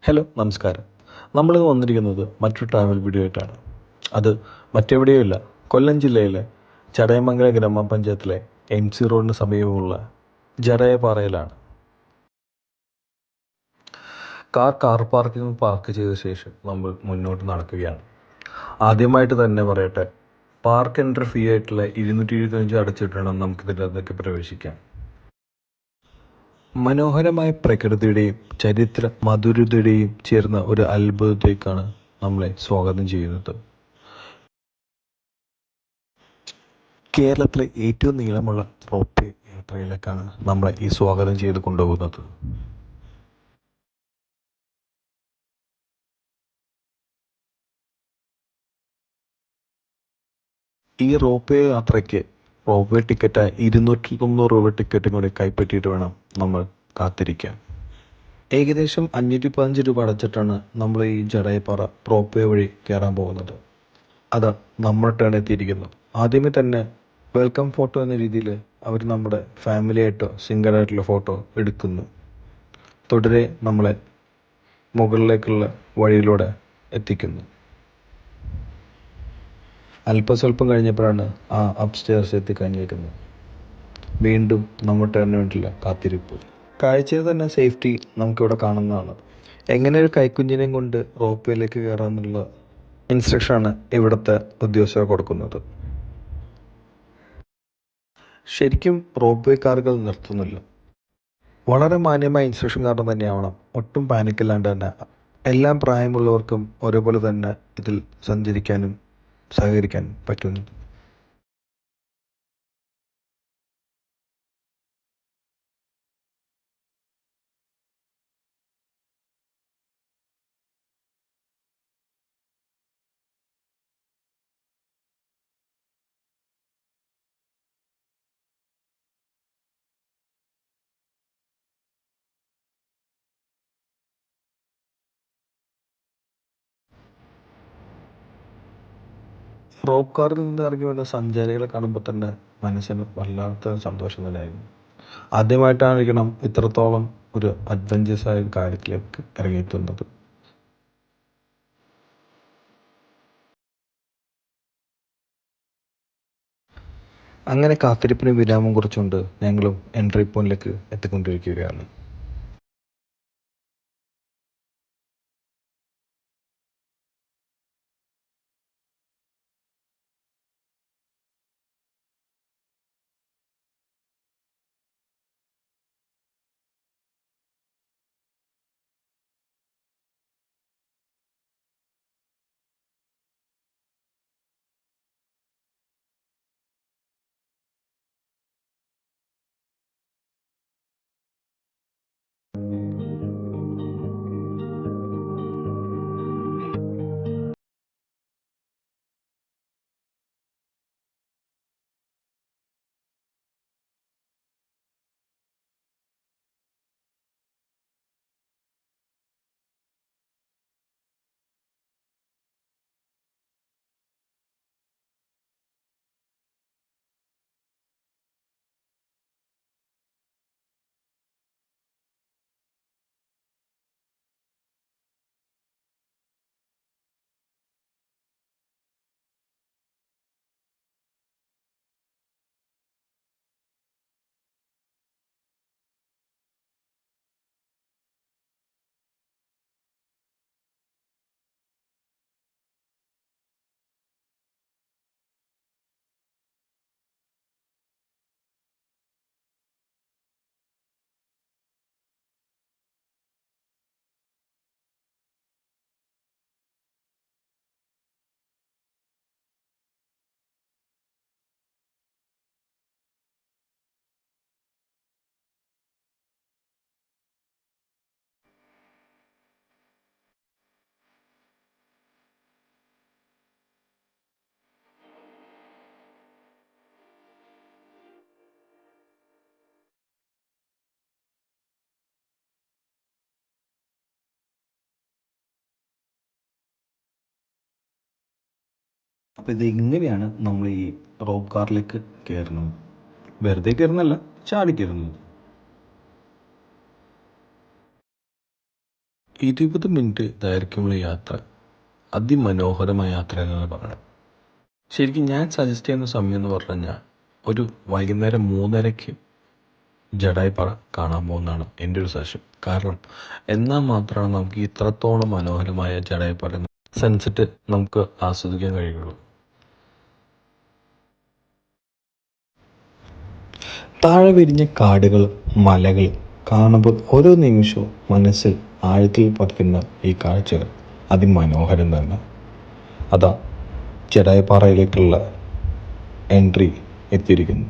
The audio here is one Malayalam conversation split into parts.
ഹലോ നമസ്കാരം. നമ്മളിന്ന് വന്നിരിക്കുന്നത് മറ്റൊരു ട്രാവൽ വീഡിയോ ആയിട്ടാണ്. അത് മറ്റെവിടെയുമില്ല, കൊല്ലം ജില്ലയിലെ ചടയമംഗലം ഗ്രാമപഞ്ചായത്തിലെ MC റോഡിന് സമീപമുള്ള ജടയപാറയിലാണ്. കാർ പാർക്കിംഗ് പാർക്ക് ചെയ്ത ശേഷം നമ്മൾ മുന്നോട്ട് നടക്കുകയാണ്. ആദ്യമായിട്ട് തന്നെ പറയട്ടെ, പാർക്ക് എൻട്രി ഫീ ആയിട്ടുള്ള 225 അടച്ചിട്ട് വേണം നമുക്കിതിനകത്തേക്ക് പ്രവേശിക്കാൻ. മനോഹരമായ പ്രകൃതിയുടെയും ചരിത്ര മധുരതയുടെയും ചേർന്ന ഒരു അത്ഭുതത്തേക്കാണ് നമ്മളെ സ്വാഗതം ചെയ്യുന്നത്. കേരളത്തിലെ ഏറ്റവും നീളമുള്ള റോപ്പ് വേ യാത്രയിലേക്കാണ് നമ്മളെ ഈ സ്വാഗതം ചെയ്ത് കൊണ്ടുപോകുന്നത്. ഈ റോപ്പ് വേ യാത്രയ്ക്ക് റോപ്പ് വേ ടിക്കറ്റായി 290 രൂപ ടിക്കറ്റും കൂടി കൈപ്പറ്റിയിട്ട് വേണം നമ്മൾ കാത്തിരിക്കാൻ. ഏകദേശം 515 രൂപ അടച്ചിട്ടാണ് നമ്മൾ ഈ ജടയപ്പാറ റോപ്പ് വേ വഴി കയറാൻ പോകുന്നത്. അതാ നമ്മുടെ ടേൺ എത്തിയിരിക്കുന്നു. ആദ്യമേ തന്നെ വെൽക്കം ഫോട്ടോ എന്ന രീതിയിൽ അവർ നമ്മുടെ ഫാമിലിയായിട്ടോ സിംഗിളായിട്ടുള്ള ഫോട്ടോ എടുക്കുന്നു. തുടരെ നമ്മളെ മുകളിലേക്കുള്ള വഴിയിലൂടെ എത്തിക്കുന്നു. അല്പസ്വല്പം കഴിഞ്ഞപ്പോഴാണ് ആ അപ്സ്റ്റേഴ്സ് എത്തിക്കഴിഞ്ഞിരിക്കുന്നത്. വീണ്ടും നമ്മുടെ ടേണിന് വേണ്ടിയുള്ള കാത്തിരിപ്പ്. കാഴ്ചയിൽ തന്നെ സേഫ്റ്റി നമുക്കിവിടെ കാണുന്നതാണ്. എങ്ങനെ ഒരു കൈക്കുഞ്ഞിനെയും കൊണ്ട് റോപ്പ് വേയിലേക്ക് കയറാമെന്നുള്ള ഇൻസ്ട്രക്ഷനാണ് ഇവിടുത്തെ ഉദ്യോഗസ്ഥർ കൊടുക്കുന്നത്. ശരിക്കും റോപ്പ് വേ കാറുകൾ നിർത്തുന്നില്ല. വളരെ മാന്യമായ ഇൻസ്ട്രക്ഷൻ കാരണം തന്നെയാവണം ഒട്ടും പാനിക്കില്ലാണ്ട് തന്നെ എല്ലാ പ്രായമുള്ളവർക്കും ഒരേപോലെ തന്നെ ഇതിൽ സഞ്ചരിക്കാനും സഹകരിക്കാനും പറ്റുന്നു. റോപ്പ് കാറിൽ നിന്ന് ഇറങ്ങി വരുന്ന സഞ്ചാരികളെ കാണുമ്പോൾ തന്നെ മനസ്സിന് വല്ലാത്ത സന്തോഷം തന്നെയായിരുന്നു. ആദ്യമായിട്ടായിരിക്കണം ഇത്രത്തോളം ഒരു അഡ്വഞ്ചറസ് ആയ കാര്യത്തിലേക്ക് ഇറങ്ങിയെത്തുന്നത്. അങ്ങനെ കാത്തിരിപ്പിന് വിരാമം കുറിച്ചുകൊണ്ട് ഞങ്ങളും എൻട്രി പോയിന്റിലേക്ക് എത്തിക്കൊണ്ടിരിക്കുകയാണ്. അപ്പോൾ ഇത് ഇങ്ങനെയാണ് നമ്മൾ ഈ റോപ്പ് കാറിലേക്ക് കയറുന്നത്. വെറുതെ കയറുന്നല്ല, ചാടി കയറുന്നത്. 20 മിനിറ്റ് ദൈർഘ്യമുള്ള യാത്ര അതിമനോഹരമായ യാത്ര എന്നാണ് പറയുന്നത്. ശരിക്കും ഞാൻ സജസ്റ്റ് ചെയ്യുന്ന സമയം എന്ന് പറഞ്ഞു കഴിഞ്ഞാൽ ഒരു വൈകുന്നേരം 3:30-ക്ക് ജഡായിപ്പാറ കാണാൻ പോകുന്നതാണ് എൻ്റെ ഒരു സജഷൻ. കാരണം എന്നാൽ മാത്രമാണ് നമുക്ക് ഇത്രത്തോളം മനോഹരമായ ജഡായിപ്പാറ സൺസെറ്റ് നമുക്ക് ആസ്വദിക്കാൻ കഴിയുള്ളൂ. താഴെ വിരിഞ്ഞ കാടുകൾ, മലകൾ കാണുമ്പോൾ ഓരോ നിമിഷവും മനസ്സിൽ ആഴത്തിൽ പതിക്കുന്ന ഈ കാഴ്ചകൾ അതിമനോഹരം തന്നെ. അതാ ജഡായിപ്പാറയിലേക്കുള്ള എൻട്രി എത്തിയിരിക്കുന്നു.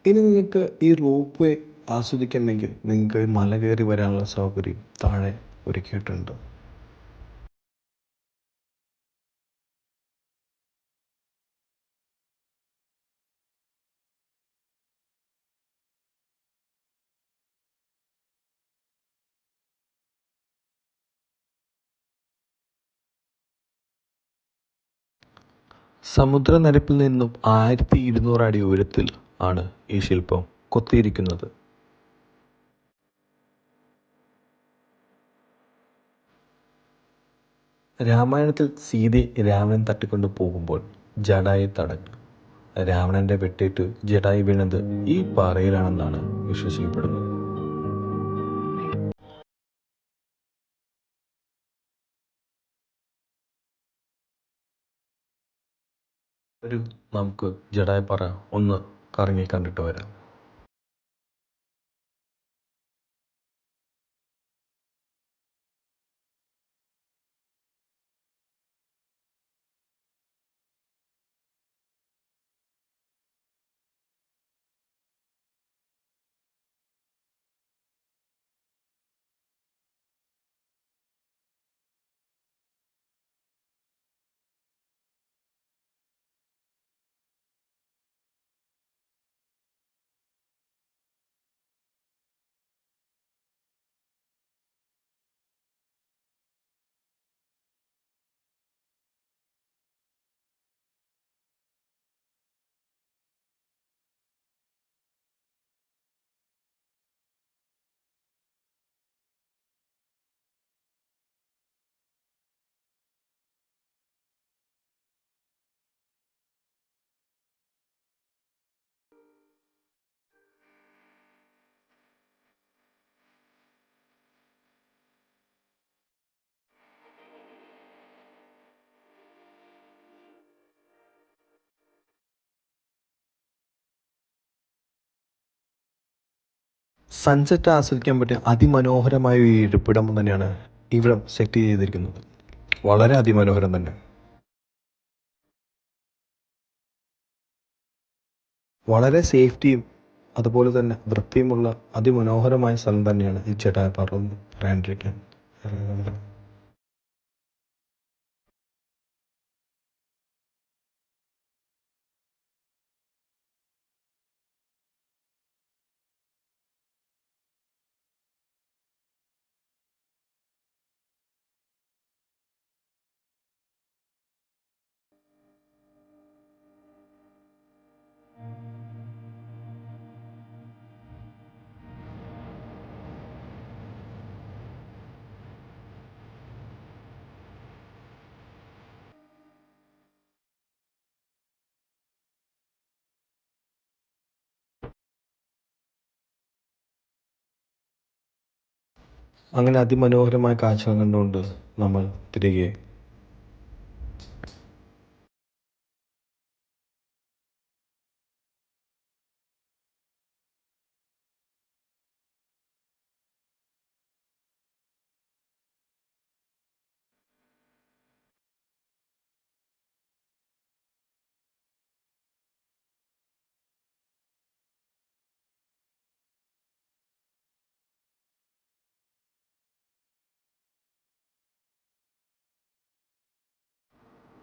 ഇനി നിങ്ങൾക്ക് ഈ റോപ്പ് വേ ആസ്വദിക്കണമെങ്കിൽ നിങ്ങൾക്ക് മല കയറി വരാനുള്ള സൗകര്യം താഴെ ഒരുക്കിയിട്ടുണ്ട്. സമുദ്രനിരപ്പിൽ നിന്നും 1200 അടി ഉയരത്തിൽ ആണ് ഈ ശില്പം കൊത്തിയിരിക്കുന്നത്. രാമായണത്തിൽ സീതയെ രാവണൻ തട്ടിക്കൊണ്ടു പോകുമ്പോൾ ജഡായി തടഞ്ഞു. രാവണന്റെ വെട്ടേറ്റ് ജഡായി വീണത് ഈ പാറയിലാണെന്നാണ് വിശ്വസിക്കപ്പെടുന്നത്. നമുക്ക് ജഡായിപ്പാറ ഒന്ന് കറങ്ങി കണ്ടിട്ട് വരാം. സൺസെറ്റ് ആസ്വദിക്കാൻ പറ്റിയ അതിമനോഹരമായ ഒരു ഇരിപ്പിടം തന്നെയാണ് ഇവിടെ സെറ്റ് ചെയ്തിരിക്കുന്നത്. വളരെ അതിമനോഹരം തന്നെ. വളരെ സേഫ്റ്റിയും അതുപോലെ തന്നെ വൃത്തിയുമുള്ള അതിമനോഹരമായ സ്ഥലം തന്നെയാണ് ഈ ജഡായിപ്പാറ എന്ന് പറയാണ്ടിരിക്കാൻ. അങ്ങനെ അതിമനോഹരമായ കാഴ്ചകൾ കണ്ടുകൊണ്ട് നമ്മൾ തിരികെ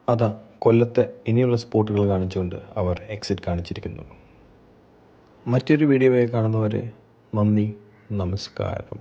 അതാ കൊല്ലത്തെ ഇനിയുള്ള സ്പോട്ടുകൾ കാണിച്ചുകൊണ്ട് അവർ എക്സിറ്റ് കാണിച്ചിരിക്കുന്നു. മറ്റൊരു വീഡിയോയിൽ കാണുന്നവരെ നന്ദി, നമസ്കാരം.